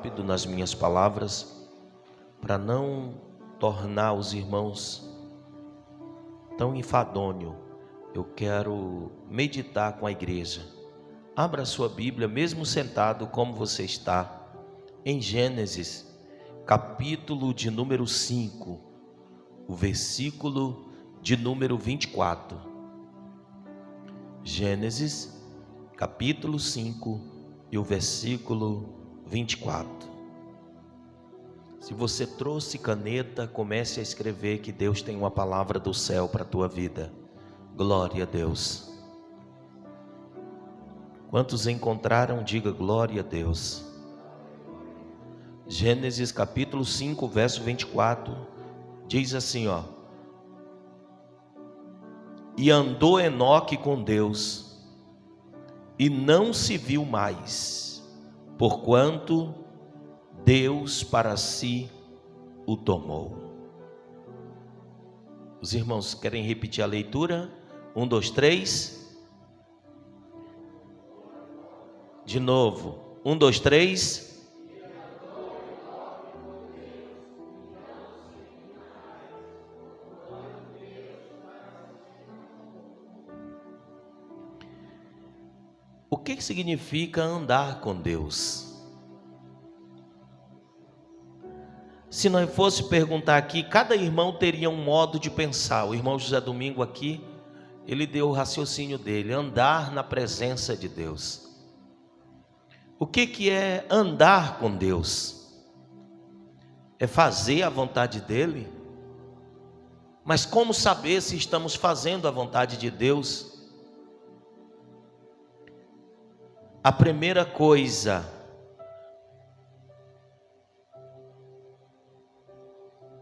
rápido nas minhas palavras, para não tornar os irmãos tão enfadonho. Eu quero meditar com a igreja. Abra sua Bíblia, mesmo sentado como você está, em Gênesis, capítulo de número 5, o versículo de número 24. Gênesis, capítulo 5 e o versículo 24. Se você trouxe caneta, comece a escrever, que Deus tem uma palavra do céu para a tua vida. Glória a Deus. Quantos encontraram, diga glória a Deus. Gênesis capítulo 5, verso 24, diz assim, ó: e andou Enoque com Deus, e não se viu mais, porquanto Deus para si o tomou. Os irmãos querem repetir a leitura? 1, 2, 3. De novo. 1, 2, 3. O que significa andar com Deus? Se nós fosse perguntar aqui, cada irmão teria um modo de pensar. O irmão José Domingo aqui, ele deu o raciocínio dele: andar na presença de Deus. O que é andar com Deus? É fazer a vontade dele? Mas como saber se estamos fazendo a vontade de Deus? A primeira coisa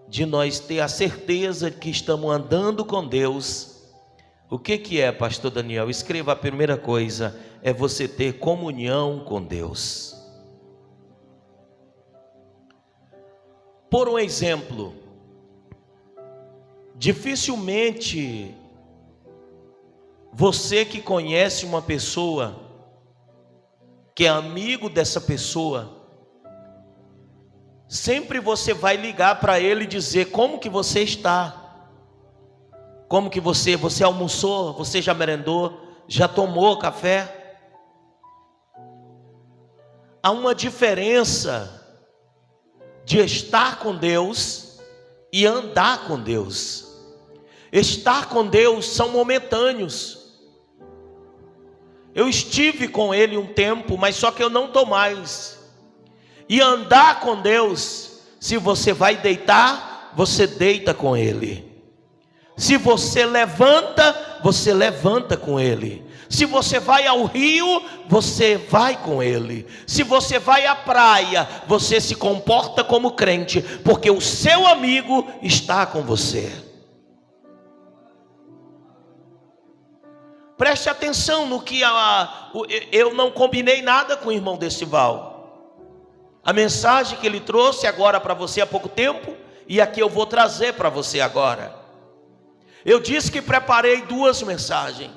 de nós ter a certeza de que estamos andando com Deus, o que é, pastor Daniel? Escreva: a primeira coisa é você ter comunhão com Deus. Por um exemplo, dificilmente você que conhece uma pessoa, que é amigo dessa pessoa, sempre você vai ligar para ele e dizer como que você está, como que você almoçou, você já merendou, já tomou café. Há uma diferença de estar com Deus e andar com Deus. Estar com Deus são momentâneos. Eu estive com Ele um tempo, mas só que eu não estou mais. E andar com Deus, se você vai deitar, você deita com Ele. Se você levanta com Ele. Se você vai ao rio, você vai com Ele. Se você vai à praia, você se comporta como crente, porque o seu amigo está com você. Preste atenção no que eu não combinei nada com o irmão Decival. A mensagem que ele trouxe agora para você há pouco tempo, e aqui eu vou trazer para você agora. Eu disse que preparei 2 mensagens.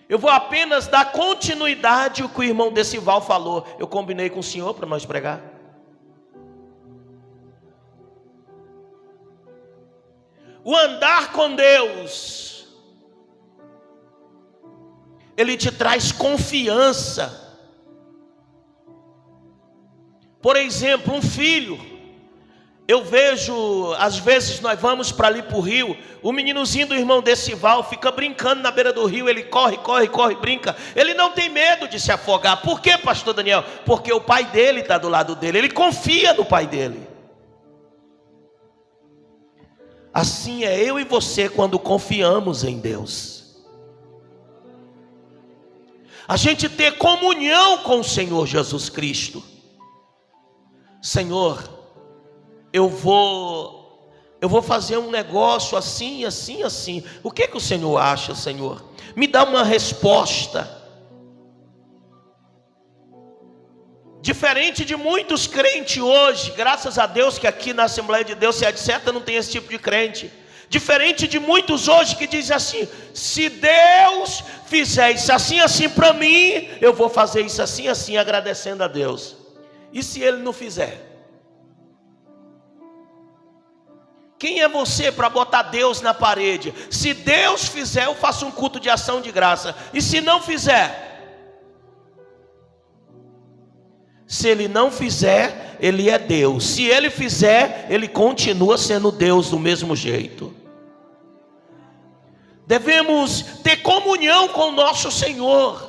Eu vou apenas dar continuidade ao que o irmão Decival falou. Eu combinei com o senhor para nós pregar. O andar com Deus, ele te traz confiança. Por exemplo, um filho. Eu vejo, às vezes nós vamos para ali para o rio, o meninozinho do irmão Decival fica brincando na beira do rio. Ele corre, brinca. Ele não tem medo de se afogar. Por quê, pastor Daniel? Porque o pai dele está do lado dele. Ele confia no pai dele. Assim é eu e você quando confiamos em Deus. A gente ter comunhão com o Senhor Jesus Cristo. Senhor, eu vou fazer um negócio assim. O que o Senhor acha, Senhor? Me dá uma resposta. Diferente de muitos crentes hoje, graças a Deus que aqui na Assembleia de Deus, se é de seta, não tem esse tipo de crente. Diferente de muitos hoje que dizem assim: se Deus fizer isso assim, assim para mim, eu vou fazer isso assim, assim, agradecendo a Deus. E se Ele não fizer? Quem é você para botar Deus na parede? Se Deus fizer, eu faço um culto de ação de graça. E se não fizer? Se Ele não fizer, Ele é Deus. Se Ele fizer, Ele continua sendo Deus do mesmo jeito. Devemos ter comunhão com o nosso Senhor.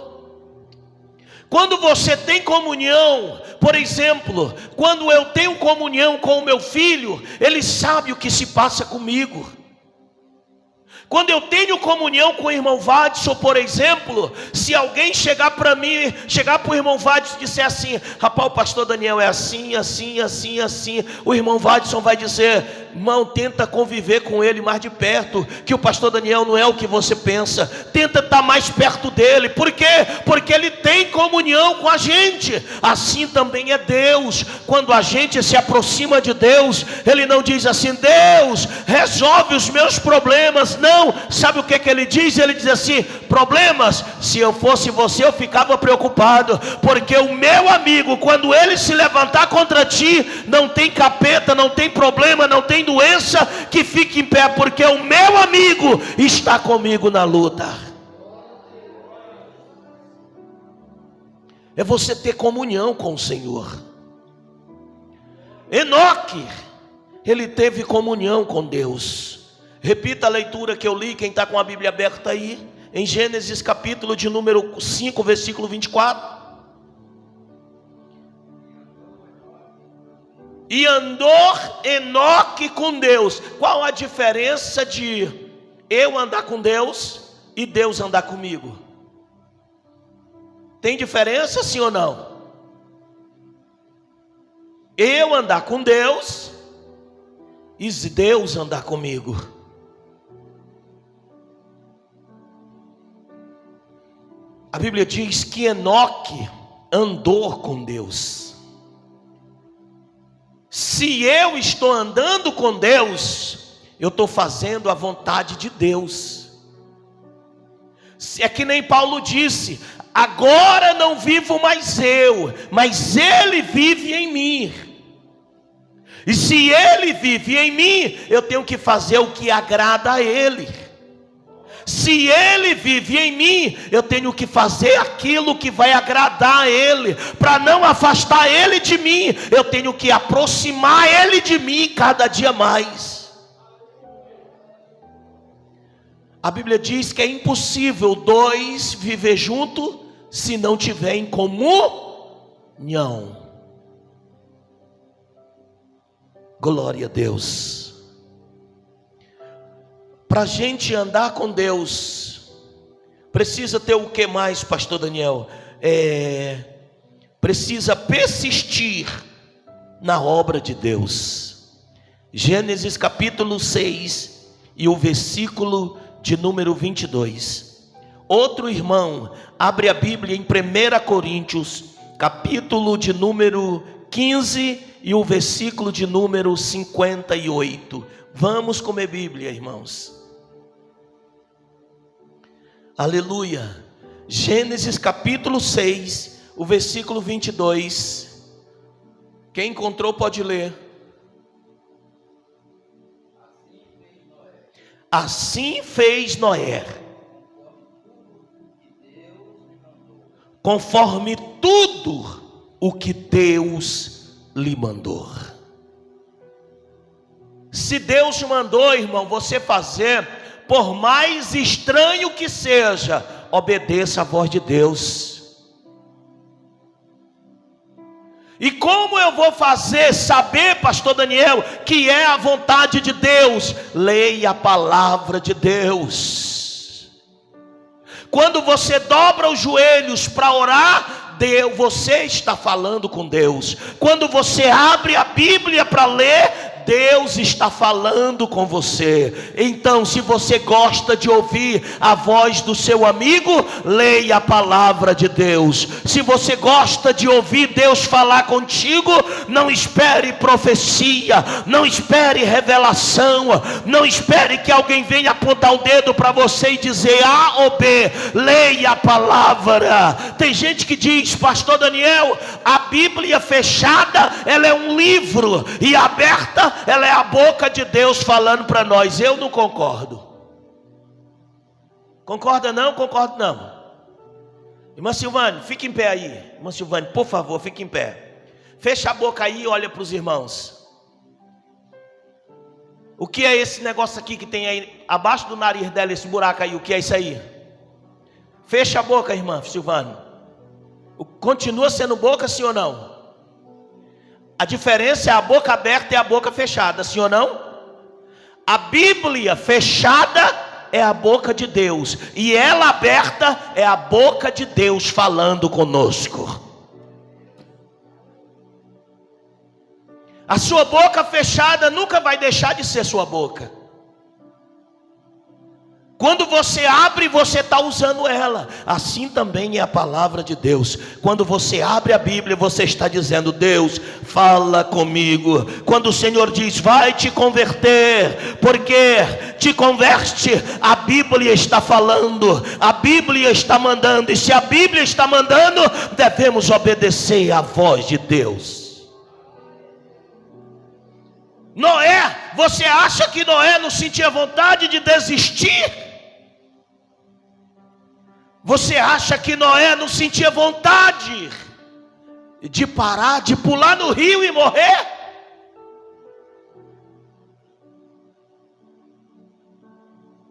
Quando você tem comunhão, por exemplo, quando eu tenho comunhão com o meu filho, ele sabe o que se passa comigo. Quando eu tenho comunhão com o irmão Vadson, por exemplo, se alguém chegar para mim, chegar para o irmão Vadson e disser assim: rapaz, o pastor Daniel é assim, assim, assim, assim, o irmão Vadson vai dizer: irmão, tenta conviver com ele mais de perto, que o pastor Daniel não é o que você pensa, tenta estar mais perto dele. Por quê? Porque ele tem comunhão com a gente. Assim também é Deus. Quando a gente se aproxima de Deus, Ele não diz assim: Deus, resolve os meus problemas. Não, sabe o que ele diz? Ele diz assim: problemas, se eu fosse você eu ficava preocupado, porque o meu amigo, quando ele se levantar contra ti, não tem capeta, não tem problema, não tem doença que fique em pé, porque o meu amigo está comigo na luta. É você ter comunhão com o Senhor. Enoque, ele teve comunhão com Deus. Repita a leitura que eu li, quem está com a Bíblia aberta aí, em Gênesis capítulo de número 5, versículo 24. E andou Enoque com Deus. Qual a diferença de eu andar com Deus e Deus andar comigo? Tem diferença, sim ou não? Eu andar com Deus e Deus andar comigo. A Bíblia diz que Enoque andou com Deus. Se eu estou andando com Deus, eu estou fazendo a vontade de Deus. É que nem Paulo disse: agora não vivo mais eu, mas Ele vive em mim. E se Ele vive em mim, eu tenho que fazer o que agrada a Ele. Se Ele vive em mim, eu tenho que fazer aquilo que vai agradar a Ele. Para não afastar Ele de mim, eu tenho que aproximar Ele de mim cada dia mais. A Bíblia diz que é impossível dois viver juntos se não tiver em comunhão. Glória a Deus. Para a gente andar com Deus, precisa ter o que mais, pastor Daniel? Precisa persistir na obra de Deus. Gênesis capítulo 6 e o versículo de número 22. Outro irmão, abre a Bíblia em 1 Coríntios, capítulo de número 15 e o versículo de número 58. Vamos comer Bíblia, irmãos. Aleluia. Gênesis capítulo 6, o versículo 22. Quem encontrou pode ler. Assim fez Noé, conforme tudo o que Deus lhe mandou. Se Deus mandou, irmão, você fazer, por mais estranho que seja, obedeça a voz de Deus. E como eu vou saber, pastor Daniel, que é a vontade de Deus? Leia a palavra de Deus. Quando você dobra os joelhos para orar, você está falando com Deus. Quando você abre a Bíblia para ler, Deus está falando com você. Então, se você gosta de ouvir a voz do seu amigo, leia a palavra de Deus. Se você gosta de ouvir Deus falar contigo, não espere profecia, não espere revelação, não espere que alguém venha apontar o dedo para você e dizer A ou B. Leia a palavra. Tem gente que diz: pastor Daniel, a Bíblia fechada, ela é um livro, e aberta, ela é a boca de Deus falando para nós. Eu não concordo. Concorda não? Concordo não. Irmã Silvane, fique em pé aí. Irmã Silvane, por favor, fique em pé. Fecha a boca aí e olha para os irmãos. O que é esse negócio aqui que tem aí abaixo do nariz dela, esse buraco aí? O que é isso aí? Fecha a boca, irmã Silvane. Continua sendo boca, sim ou não? A diferença é a boca aberta e a boca fechada, sim ou não? A Bíblia fechada é a boca de Deus, e ela aberta é a boca de Deus falando conosco. A sua boca fechada nunca vai deixar de ser sua boca. Quando você abre, você está usando ela. Assim também é a palavra de Deus. Quando você abre a Bíblia, você está dizendo: Deus, fala comigo. Quando o Senhor diz: vai te converter, porque te converte, a Bíblia está falando, a Bíblia está mandando. E se a Bíblia está mandando, devemos obedecer à voz de Deus. Noé, você acha que Noé não sentia vontade de desistir? Você acha que Noé não sentia vontade de parar, de pular no rio e morrer?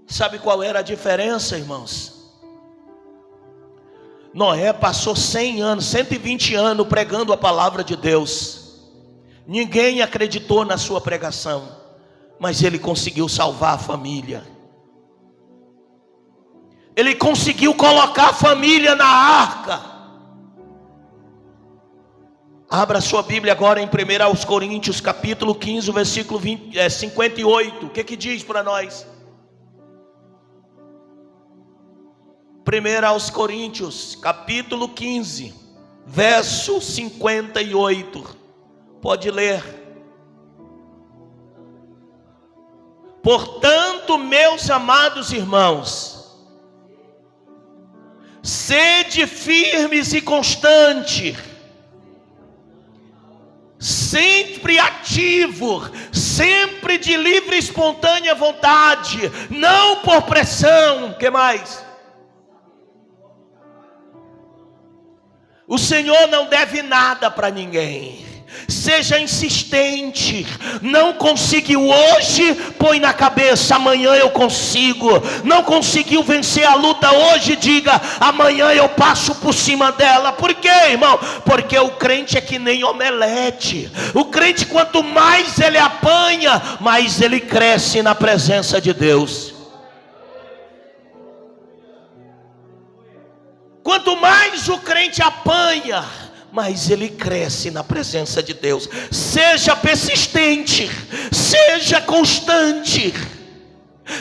Sabe qual era a diferença, irmãos? Noé passou 100 anos, 120 anos pregando a palavra de Deus. Ninguém acreditou na sua pregação, mas ele conseguiu salvar a família. Ele conseguiu colocar a família na arca. Abra sua Bíblia agora em 1 Coríntios capítulo 15, versículo 58. O que diz para nós? 1 Coríntios capítulo 15, verso 58. Pode ler. Portanto, meus amados irmãos, sede firmes e constantes, sempre ativo, sempre de livre e espontânea vontade, não por pressão. Que mais? O Senhor não deve nada para ninguém. Seja insistente. Não conseguiu hoje, põe na cabeça: amanhã eu consigo. Não conseguiu vencer a luta hoje, diga: amanhã eu passo por cima dela. Por quê, irmão? Porque o crente é que nem omelete. O crente, quanto mais ele apanha, mais ele cresce na presença de Deus. Quanto mais o crente apanha, mas ele cresce na presença de Deus. Seja persistente, seja constante,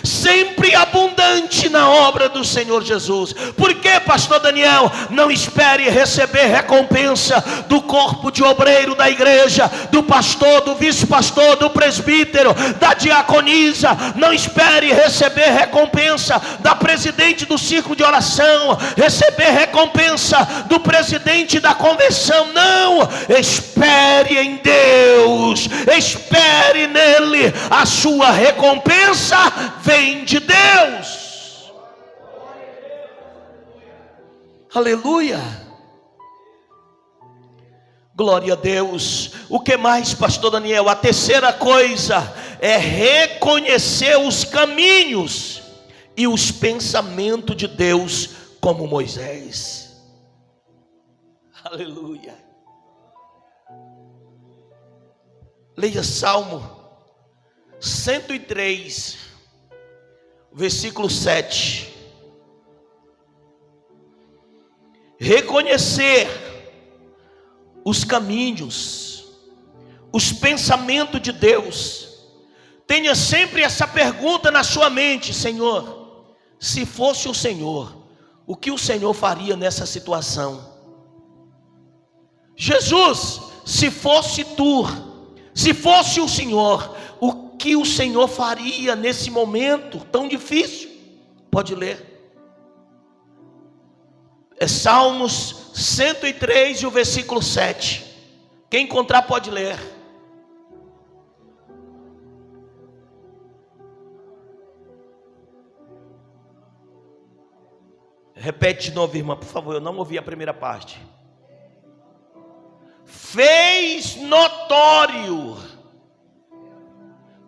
sempre abundante na obra do Senhor Jesus. Por que, pastor Daniel? Não espere receber recompensa do corpo de obreiro da igreja, do pastor, do vice-pastor, do presbítero, da diaconisa. Não espere receber recompensa da presidente do círculo de oração, receber recompensa do presidente da convenção. Não, espere em Deus, espere nele. A sua recompensa vem de Deus. Aleluia. Glória a Deus. O que mais, pastor Daniel? A terceira coisa é reconhecer os caminhos e os pensamentos de Deus, como Moisés. Aleluia. Leia Salmo 103, versículo 7. Reconhecer os caminhos os pensamentos de Deus. Tenha sempre essa pergunta na sua mente: Senhor, se fosse o Senhor, o que o Senhor faria nessa situação? Jesus, se fosse tu, se fosse o Senhor, o que o Senhor faria nesse momento tão difícil? Pode ler. É Salmos 103 e o versículo 7. Quem encontrar pode ler. Repete de novo, irmã, por favor, eu não ouvi a primeira parte. Fez notório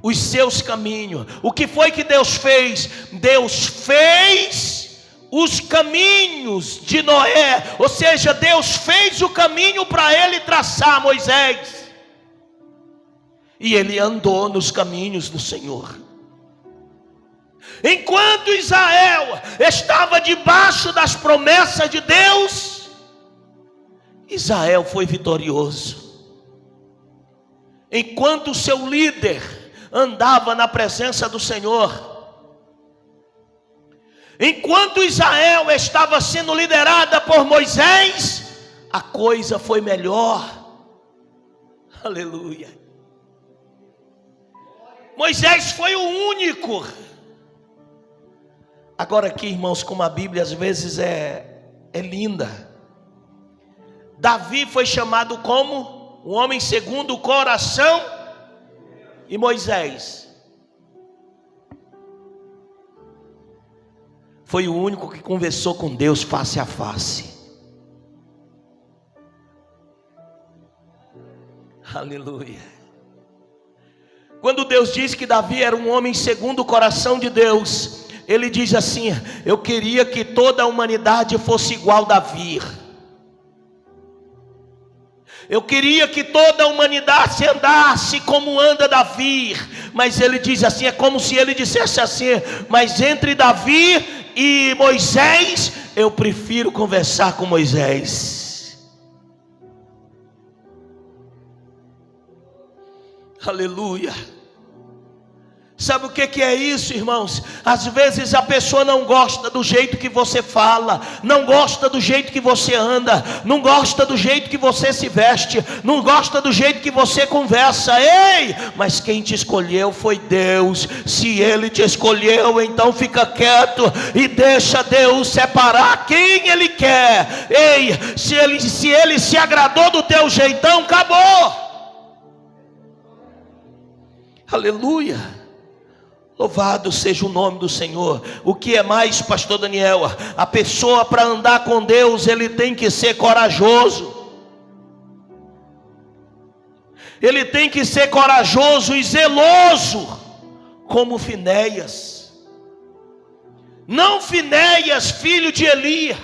os seus caminhos. O que foi que Deus fez? Deus fez os caminhos de Noé, ou seja, Deus fez o caminho para ele traçar, Moisés, e ele andou nos caminhos do Senhor. Enquanto Israel estava debaixo das promessas de Deus, Israel foi vitorioso. Enquanto o seu líder andava na presença do Senhor, enquanto Israel estava sendo liderada por Moisés, a coisa foi melhor. Aleluia. Moisés foi o único. Agora aqui, irmãos, como a Bíblia às vezes é linda. Davi foi chamado como um homem segundo o coração. E Moisés foi o único que conversou com Deus face a face. Aleluia. Quando Deus diz que Davi era um homem segundo o coração de Deus, ele diz assim: eu queria que toda a humanidade fosse igual a Davi. Eu queria que toda a humanidade andasse como anda Davi. Mas ele diz assim, é como se ele dissesse assim: mas entre Davi e Moisés, eu prefiro conversar com Moisés. Aleluia. Sabe o que é isso, irmãos? Às vezes a pessoa não gosta do jeito que você fala, não gosta do jeito que você anda, não gosta do jeito que você se veste, não gosta do jeito que você conversa. Ei, mas quem te escolheu foi Deus. Se Ele te escolheu, então fica quieto e deixa Deus separar quem Ele quer. Ei, se Ele se agradou do teu jeitão, acabou. Aleluia. Louvado seja o nome do Senhor. O que é mais, pastor Daniel? A pessoa, para andar com Deus, ele tem que ser corajoso. Ele tem que ser corajoso e zeloso, como Finéias. Não Finéias, filho de Eli.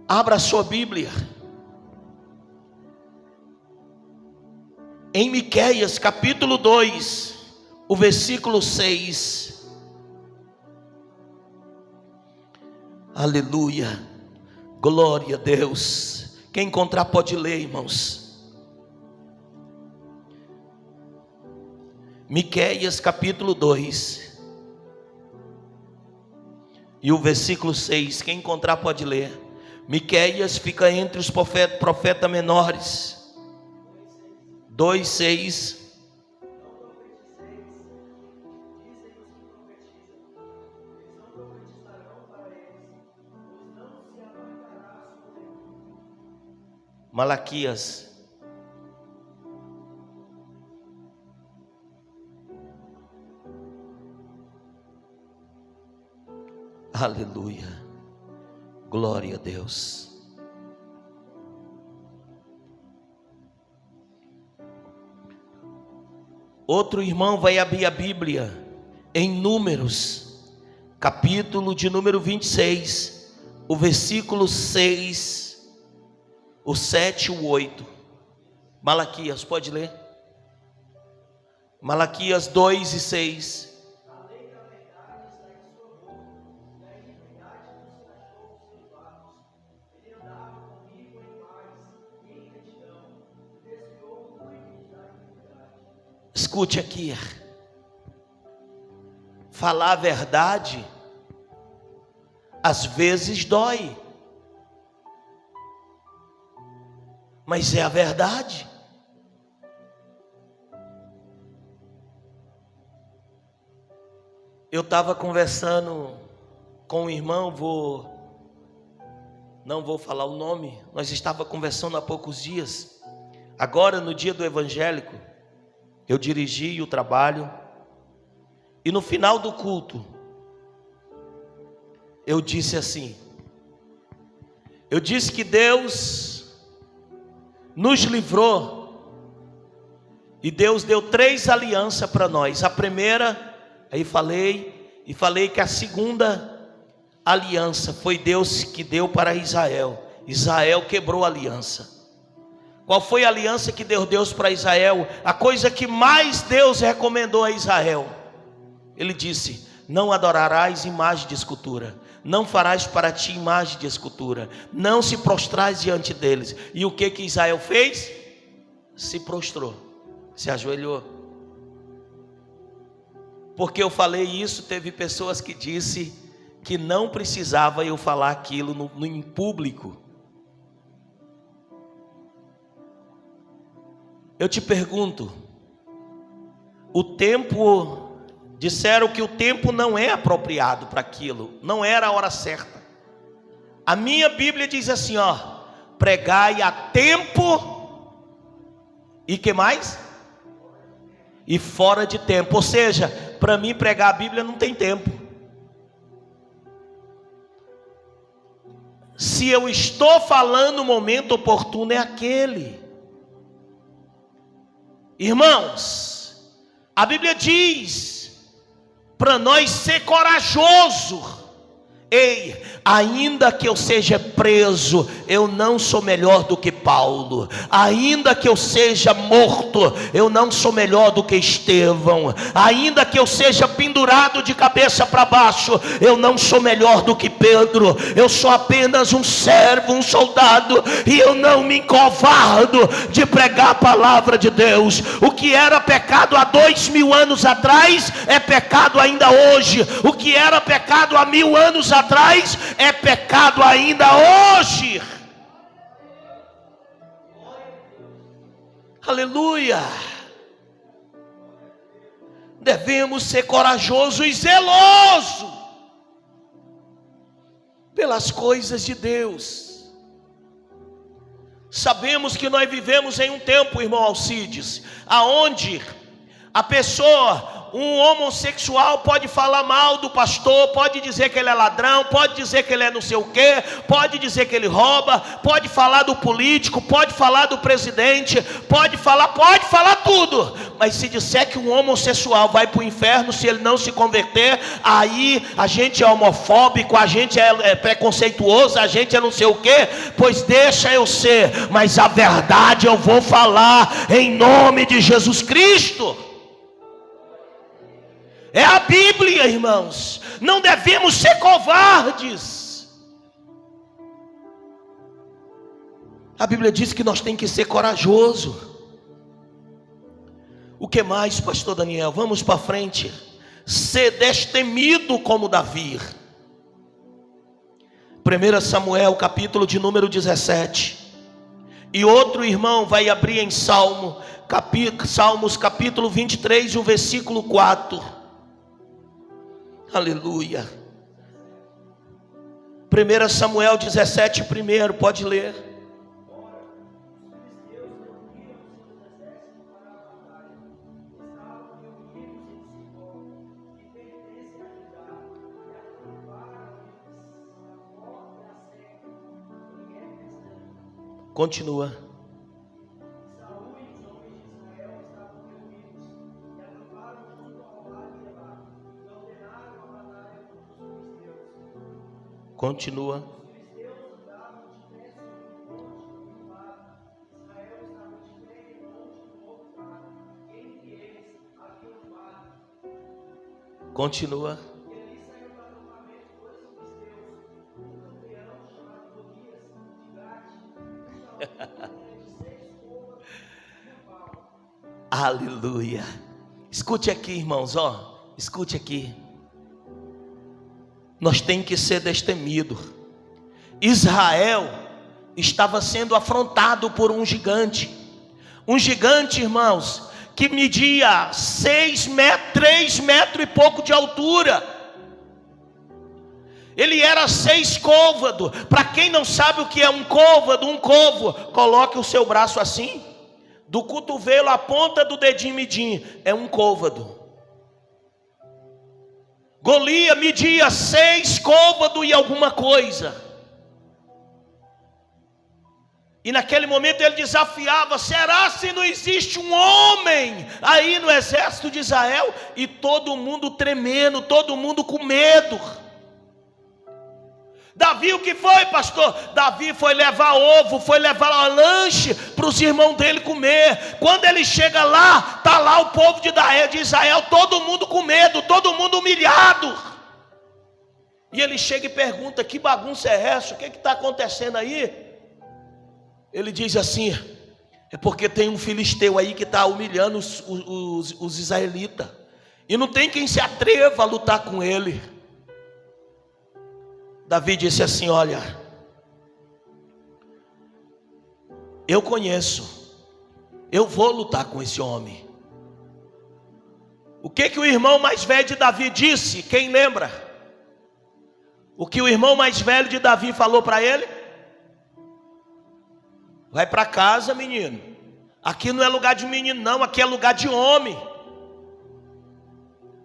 Abra a sua Bíblia em Miqueias capítulo 2, o versículo 6. Aleluia, glória a Deus. Quem encontrar pode ler, irmãos. Miqueias capítulo 2 e o versículo 6. Quem encontrar pode ler. Miqueias fica entre os profetas menores. 2:6. Malaquias. Aleluia, glória a Deus. Outro irmão vai abrir a Bíblia em Números, capítulo de número 26, o versículo 6, o 7 e o 8. Malaquias, pode ler? Malaquias 2 e 6. Escute aqui. Falar a verdade às vezes dói, mas é a verdade. Eu estava conversando com um irmão, não vou falar o nome, nós estávamos conversando há poucos dias. Agora, no dia do evangélico, eu dirigi o trabalho, e no final do culto, eu disse assim, eu disse que Deus nos livrou, e Deus deu 3 alianças para nós. A primeira, aí falei que a segunda aliança foi Deus que deu para Israel. Israel quebrou a aliança. Qual foi a aliança que Deus deu para Israel? A coisa que mais Deus recomendou a Israel. Ele disse: não adorarás imagem de escultura, não farás para ti imagem de escultura, não se prostrarás diante deles. E o que Israel fez? Se prostrou, se ajoelhou. Porque eu falei isso, teve pessoas que disse que não precisava eu falar aquilo em público. Eu te pergunto, disseram que o tempo não é apropriado para aquilo, não era a hora certa. A minha Bíblia diz assim, pregai a tempo e que mais? E fora de tempo. Ou seja, para mim pregar a Bíblia não tem tempo. Se eu estou falando, o momento oportuno é aquele. Irmãos, a Bíblia diz para nós ser corajoso. Ei, ainda que eu seja preso, eu não sou melhor do que Paulo. Ainda que eu seja morto, eu não sou melhor do que Estevão. Ainda que eu seja pendurado de cabeça para baixo, eu não sou melhor do que Pedro. Eu sou apenas um servo, um soldado, e eu não me encovardo de pregar a palavra de Deus. O que era pecado há 2000 anos atrás, é pecado ainda hoje. O que era pecado há 1000 anos atrás, é pecado ainda hoje. Aleluia. Devemos ser corajosos e zelosos pelas coisas de Deus. Sabemos que nós vivemos em um tempo, irmão Alcides, aonde a pessoa, um homossexual pode falar mal do pastor, pode dizer que ele é ladrão, pode dizer que ele é não sei o quê, pode dizer que ele rouba, pode falar do político, pode falar do presidente, pode falar tudo. Mas se disser que um homossexual vai para o inferno se ele não se converter, aí a gente é homofóbico, a gente é preconceituoso, a gente é não sei o quê. Pois deixa eu ser, mas a verdade eu vou falar em nome de Jesus Cristo. É a Bíblia, irmãos. Não devemos ser covardes. A Bíblia diz que nós temos que ser corajosos. O que mais, pastor Daniel? Vamos para frente. Ser destemido como Davi. 1 Samuel, capítulo de número 17. E outro irmão vai abrir em Salmos capítulo 23, o versículo 4. Aleluia. 1 Samuel 17, primeiro, pode ler. Continua. Continua. Continua. Aleluia. Escute aqui, irmãos, escute aqui. Nós temos que ser destemidos. Israel estava sendo afrontado por um gigante. Um gigante, irmãos, que media 6 metros, 3 metros e pouco de altura. Ele era 6 côvados. Para quem não sabe o que é um côvado, coloque o seu braço assim, do cotovelo à ponta do dedinho midinho, é um côvado. Golias media 6 côvados e alguma coisa. E naquele momento ele desafiava: será se não existe um homem aí no exército de Israel? E todo mundo tremendo, todo mundo com medo. Davi, o que foi, pastor? Davi foi levar ovo, foi levar lanche para os irmãos dele comer. Quando ele chega lá, está lá o povo de Israel, todo mundo com medo, todo mundo humilhado. E ele chega e pergunta: que bagunça é essa? O que está acontecendo aí? Ele diz assim: é porque tem um filisteu aí que está humilhando os israelitas, e não tem quem se atreva a lutar com ele. Davi disse assim: olha, eu conheço, eu vou lutar com esse homem. O que o irmão mais velho de Davi disse? Quem lembra? O que o irmão mais velho de Davi falou para ele? Vai para casa, menino. Aqui não é lugar de menino não, aqui é lugar de homem.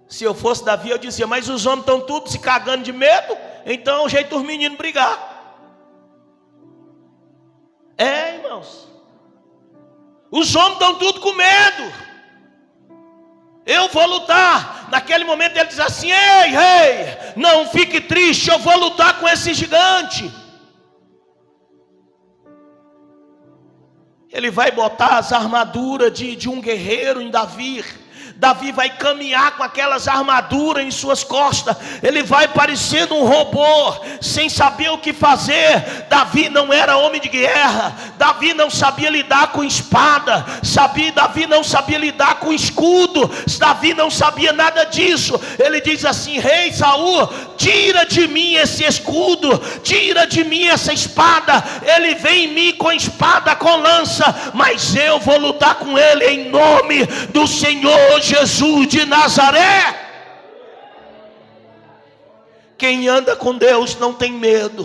Se eu fosse Davi, eu dizia: mas os homens estão todos se cagando de medo, então é o jeito dos meninos brigar. É, irmãos, os homens estão tudo com medo. Eu vou lutar. Naquele momento ele diz assim: ei, não fique triste, eu vou lutar com esse gigante. Ele vai botar as armaduras de um guerreiro em Davi. Davi vai caminhar com aquelas armaduras em suas costas. Ele vai parecendo um robô, sem saber o que fazer. Davi não era homem de guerra. Davi não sabia lidar com espada. Davi não sabia lidar com escudo. Davi não sabia nada disso. Ele diz assim: rei Saul, tira de mim esse escudo, tira de mim essa espada. Ele vem em mim com espada, com lança, mas eu vou lutar com ele em nome do Senhor Jesus de Nazaré. Quem anda com Deus não tem medo.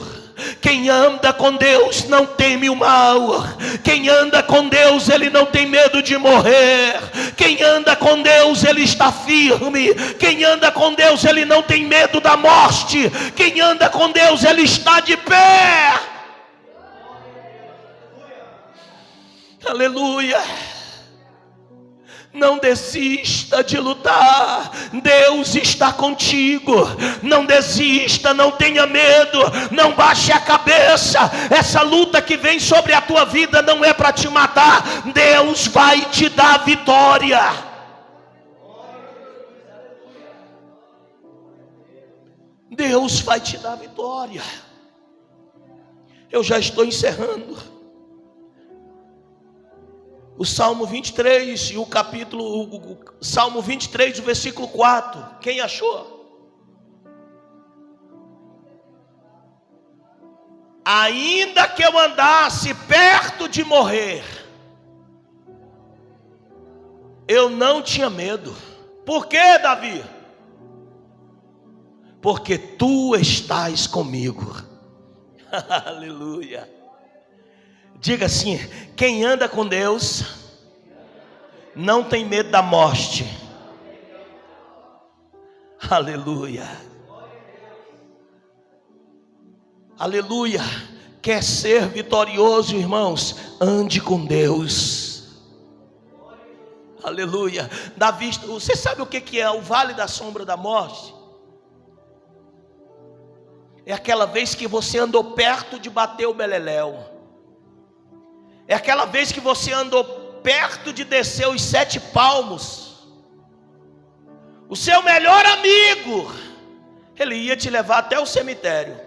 Quem anda com Deus não teme o mal. Quem anda com Deus, ele não tem medo de morrer. Quem anda com Deus, ele está firme. Quem anda com Deus, ele não tem medo da morte. Quem anda com Deus, ele está de pé. Aleluia. Não desista de lutar. Deus está contigo. Não desista, não tenha medo, não baixe a cabeça. Essa luta que vem sobre a tua vida não é para te matar. Deus vai te dar vitória. Deus vai te dar vitória. Eu já estou encerrando. O Salmo 23 e o Salmo 23, o versículo 4. Quem achou? Ainda que eu andasse perto de morrer, eu não tinha medo. Por quê, Davi? Porque tu estás comigo. Aleluia. Diga assim: quem anda com Deus não tem medo da morte. Aleluia. Aleluia. Quer ser vitorioso, irmãos? Ande com Deus. Aleluia. Davi, você sabe o que é o vale da sombra da morte? É aquela vez que você andou perto de bater o beleléu. É aquela vez que você andou perto de descer os 7 palmos. O seu melhor amigo, ele ia te levar até o cemitério.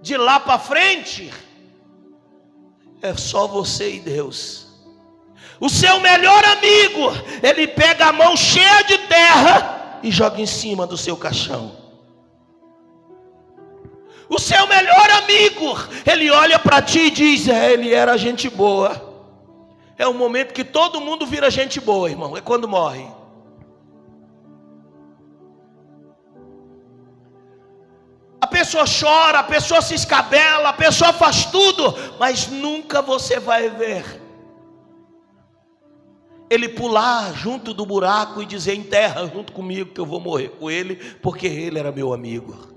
De lá para frente, é só você e Deus. O seu melhor amigo, ele pega a mão cheia de terra e joga em cima do seu caixão. O seu melhor amigo, ele olha para ti e diz: ele era gente boa. É o momento que todo mundo vira gente boa, irmão, é quando morre. A pessoa chora, a pessoa se escabela, a pessoa faz tudo, mas nunca você vai ver ele pular junto do buraco e dizer: enterra junto comigo que eu vou morrer com ele, porque ele era meu amigo.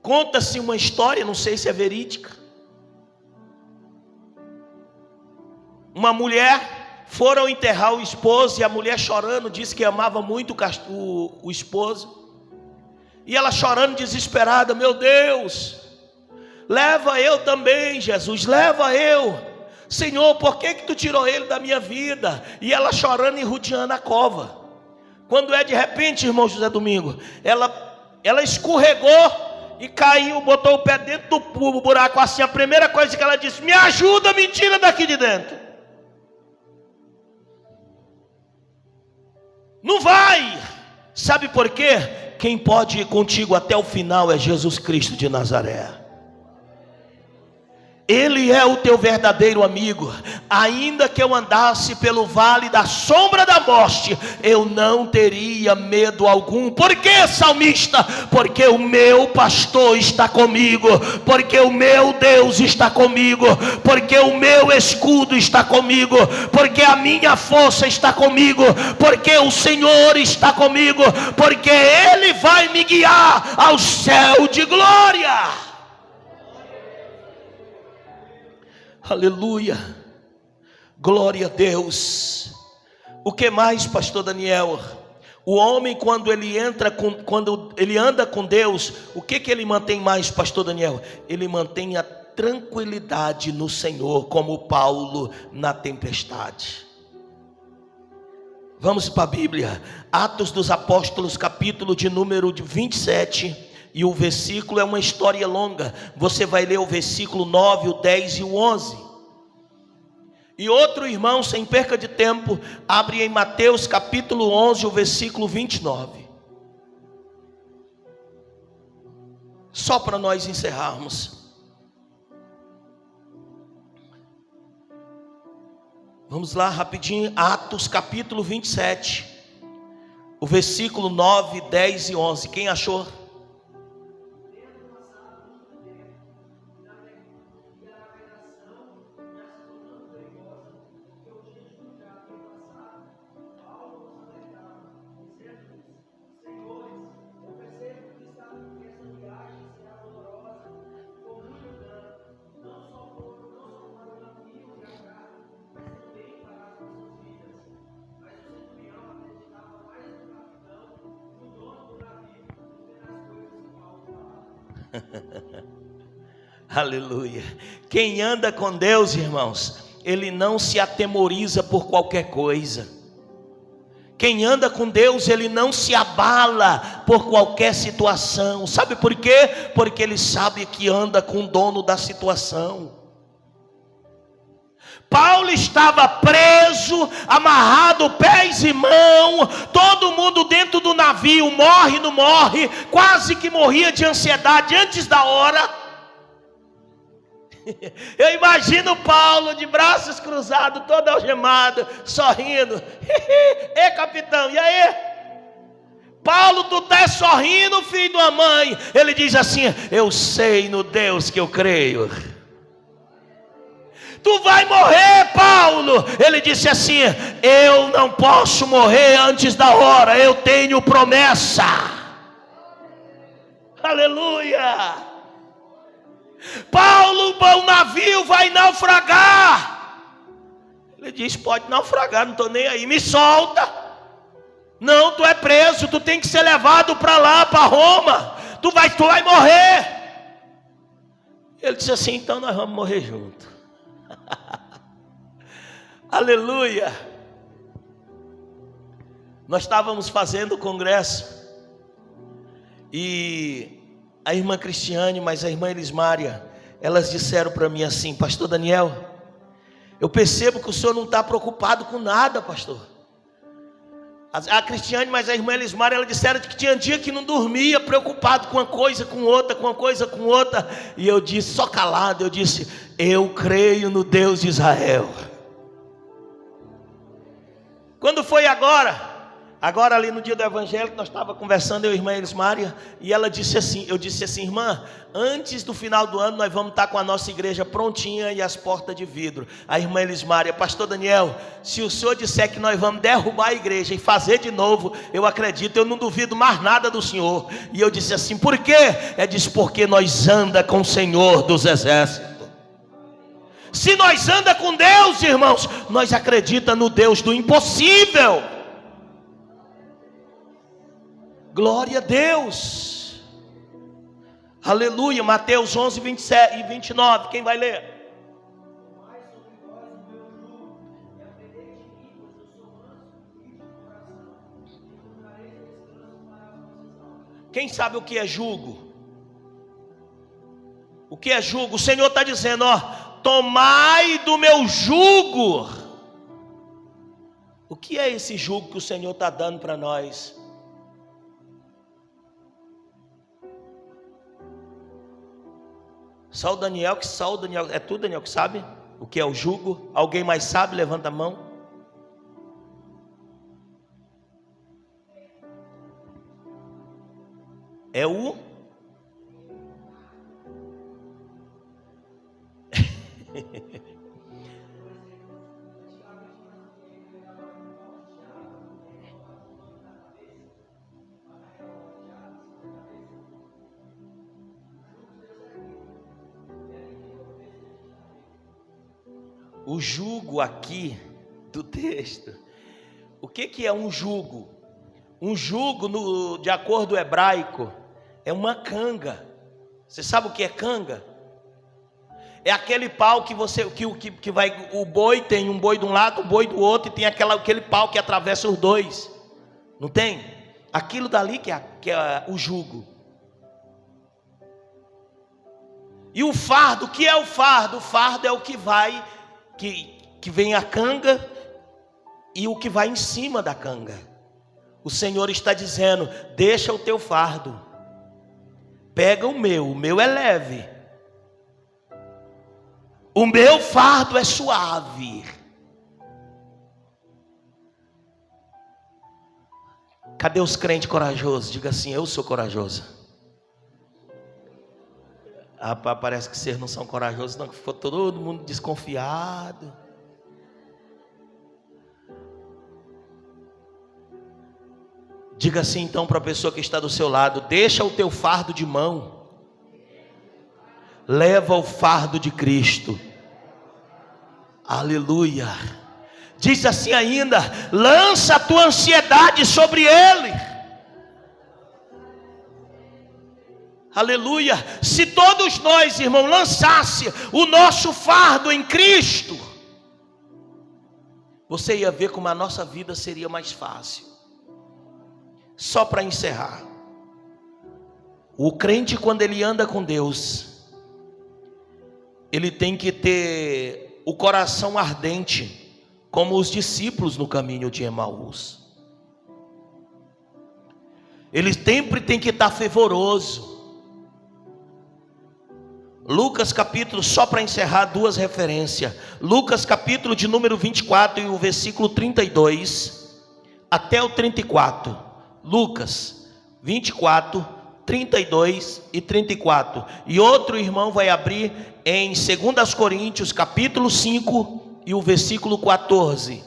Conta-se uma história, não sei se é verídica. Uma mulher, foram enterrar o esposo, e a mulher chorando, disse que amava muito o esposo. E ela chorando desesperada: meu Deus, leva eu também, Jesus, leva eu. Senhor, por que tu tirou ele da minha vida? E ela chorando e rodeando a cova. Quando de repente, irmão José Domingo, ela escorregou e caiu, botou o pé dentro do buraco assim. A primeira coisa que ela disse: me ajuda, me tira daqui de dentro. Não vai. Sabe por quê? Quem pode ir contigo até o final é Jesus Cristo de Nazaré. Ele é o teu verdadeiro amigo. Ainda que eu andasse pelo vale da sombra da morte, eu não teria medo algum. Por que, salmista? Porque o meu pastor está comigo, porque o meu Deus está comigo, porque o meu escudo está comigo, porque a minha força está comigo, porque o Senhor está comigo, porque Ele vai me guiar ao céu de glória. Aleluia, glória a Deus. O que mais, pastor Daniel? O homem, quando ele anda com Deus, o que ele mantém mais, pastor Daniel? Ele mantém a tranquilidade no Senhor, como Paulo na tempestade. Vamos para a Bíblia, Atos dos Apóstolos, capítulo de número 27. E o versículo é uma história longa. Você vai ler o versículo 9, o 10 e o 11. E outro irmão, sem perca de tempo, abre em Mateus capítulo 11, o versículo 29. Só para nós encerrarmos. Vamos lá rapidinho, Atos capítulo 27. O versículo 9, 10 e 11. Quem achou? Aleluia. Quem anda com Deus, irmãos, ele não se atemoriza por qualquer coisa. Quem anda com Deus, ele não se abala por qualquer situação. Sabe por quê? Porque ele sabe que anda com o dono da situação. Paulo estava preso, amarrado pés e mãos, todo mundo dentro do navio, morre, não morre, quase que morria de ansiedade antes da hora. Eu imagino Paulo de braços cruzados, todo algemado, sorrindo. Ei, capitão, e aí? Paulo, tu tá sorrindo, filho de uma mãe? Ele diz assim: eu sei no Deus que eu creio. Tu vai morrer, Paulo. Ele disse assim: eu não posso morrer antes da hora, eu tenho promessa. Aleluia. Paulo, o navio vai naufragar. Ele diz: pode naufragar, não estou nem aí, me solta. Não, tu é preso, tu tem que ser levado para lá, para Roma. Tu vai morrer. Ele disse assim: então nós vamos morrer junto. Aleluia. Nós estávamos fazendo o congresso e a irmã Cristiane, mas a irmã Elismária, elas disseram para mim assim: pastor Daniel, Eu percebo que o senhor não está preocupado com nada, pastor. A Cristiane, mas a irmã Elismar, ela disseram que tinha dia que não dormia, preocupado com uma coisa, com outra, com uma coisa, com outra. E eu disse, só calado, eu disse, eu creio no Deus de Israel. Quando foi agora ali no dia do evangelho, que nós estávamos conversando, eu e a irmã Elismária, e ela disse assim, eu disse assim, irmã, antes do final do ano nós vamos estar com a nossa igreja prontinha e as portas de vidro. A irmã Elismária, pastor Daniel, se o senhor disser que nós vamos derrubar a igreja e fazer de novo, eu acredito, eu não duvido mais nada do senhor. E eu disse assim, por quê? Ela disse, porque nós anda com o Senhor dos exércitos. Se nós anda com Deus, irmãos, nós acredita no Deus do impossível. Glória a Deus. Aleluia. Mateus 11, 27 e 29. Quem vai ler? Quem sabe o que é jugo? O que é jugo? O Senhor está dizendo, ó, tomai do meu jugo. O que é esse jugo que o Senhor está dando para nós? Só o Daniel, é tu, Daniel, que sabe o que é o jugo? Alguém mais sabe? Levanta a mão. É o o jugo aqui do texto. O que é um jugo? Um jugo, de acordo hebraico, é uma canga. Você sabe o que é canga? É aquele pau que vai, o boi tem um boi de um lado, um boi do outro, e tem aquele pau que atravessa os dois. Não tem? Aquilo dali que é o jugo. E o fardo, o que é o fardo? O fardo é o que vai, que vem a canga e o que vai em cima da canga. O Senhor está dizendo, deixa o teu fardo, pega o meu é leve, o meu fardo é suave. Cadê os crentes corajosos? Diga assim, eu sou corajoso. Parece que vocês não são corajosos, não, que ficou todo mundo desconfiado. Diga assim então para a pessoa que está do seu lado, deixa o teu fardo de mão, leva o fardo de Cristo. Aleluia. Diz assim ainda, lança a tua ansiedade sobre Ele. Aleluia. Se todos nós, irmão, lançasse o nosso fardo em Cristo, você ia ver como a nossa vida seria mais fácil. Só para encerrar, o crente, quando ele anda com Deus, ele tem que ter o coração ardente, como os discípulos no caminho de Emaús. Ele sempre tem que estar fervoroso. Lucas capítulo, só para encerrar, duas referências. Lucas capítulo de número 24 e o versículo 32 até o 34. Lucas 24, 32 e 34. E outro irmão vai abrir em 2 Coríntios capítulo 5 e o versículo 14.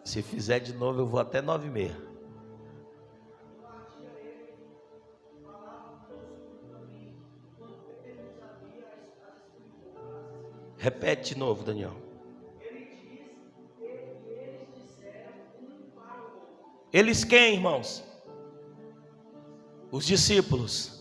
Se fizer de novo eu vou até 9h30. Repete de novo, Daniel. Eles quem, irmãos? Os discípulos.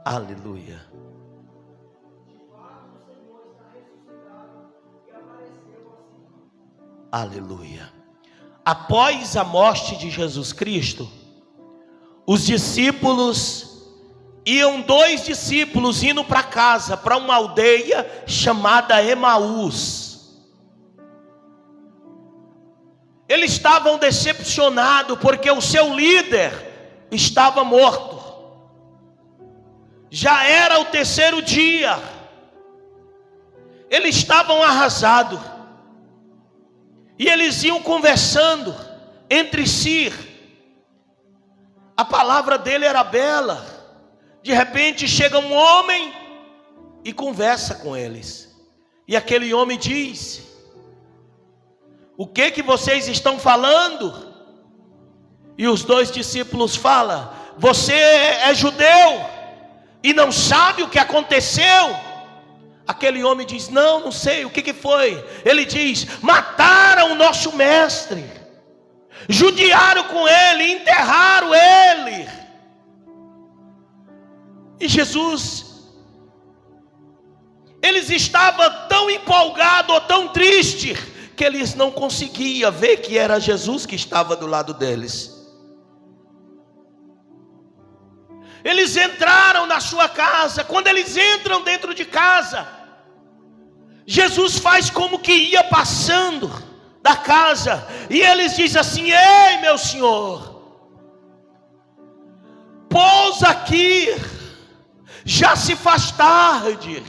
Aleluia. Aleluia. Após a morte de Jesus Cristo, os discípulos iam, 2 discípulos indo para casa, para uma aldeia chamada Emaús. Eles estavam decepcionados porque o seu líder estava morto. Já era o 3º dia. Eles estavam arrasados. E eles iam conversando entre si. A palavra dele era bela. De repente chega um homem e conversa com eles. E aquele homem diz: o que vocês estão falando? E os 2 discípulos falam: você é judeu e não sabe o que aconteceu? Aquele homem diz: não sei, o que foi? Ele diz: mataram o nosso mestre, judiaram com ele, enterraram ele. E Jesus, eles estavam tão empolgados ou tão tristes, que eles não conseguiam ver que era Jesus que estava do lado deles. Eles entraram na sua casa. Quando eles entram dentro de casa, Jesus faz como que ia passando da casa, e eles dizem assim: ei, meu senhor, pousa aqui, já se faz tarde,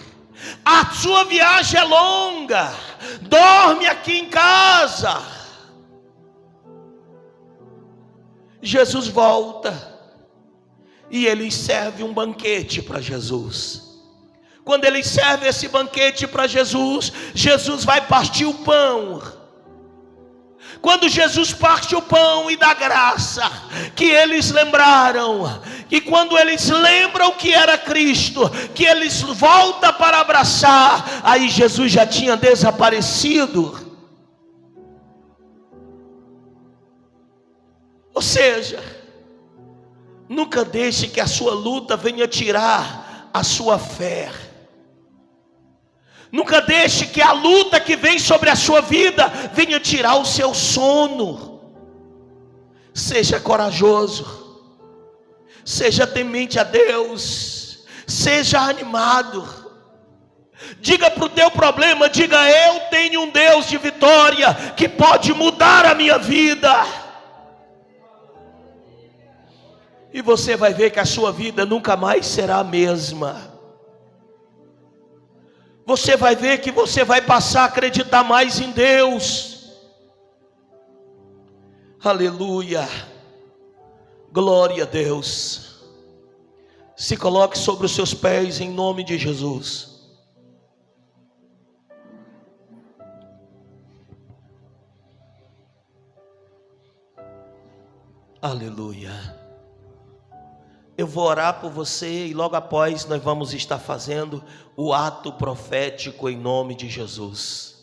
a sua viagem é longa, dorme aqui em casa. Jesus volta e ele serve um banquete para Jesus. Quando ele serve esse banquete para Jesus, Jesus vai partir o pão. Quando Jesus parte o pão e dá graça, que eles lembraram, e quando eles lembram que era Cristo, que eles voltam para abraçar, aí Jesus já tinha desaparecido. Ou seja, nunca deixe que a sua luta venha tirar a sua fé. Nunca deixe que a luta que vem sobre a sua vida venha tirar o seu sono. Seja corajoso, seja temente a Deus, seja animado. Diga para o teu problema, diga: eu tenho um Deus de vitória que pode mudar a minha vida. E você vai ver que a sua vida nunca mais será a mesma. Você vai ver que você vai passar a acreditar mais em Deus. Aleluia. Glória a Deus. Se coloque sobre os seus pés em nome de Jesus. Aleluia. Eu vou orar por você e logo após nós vamos estar fazendo o ato profético em nome de Jesus.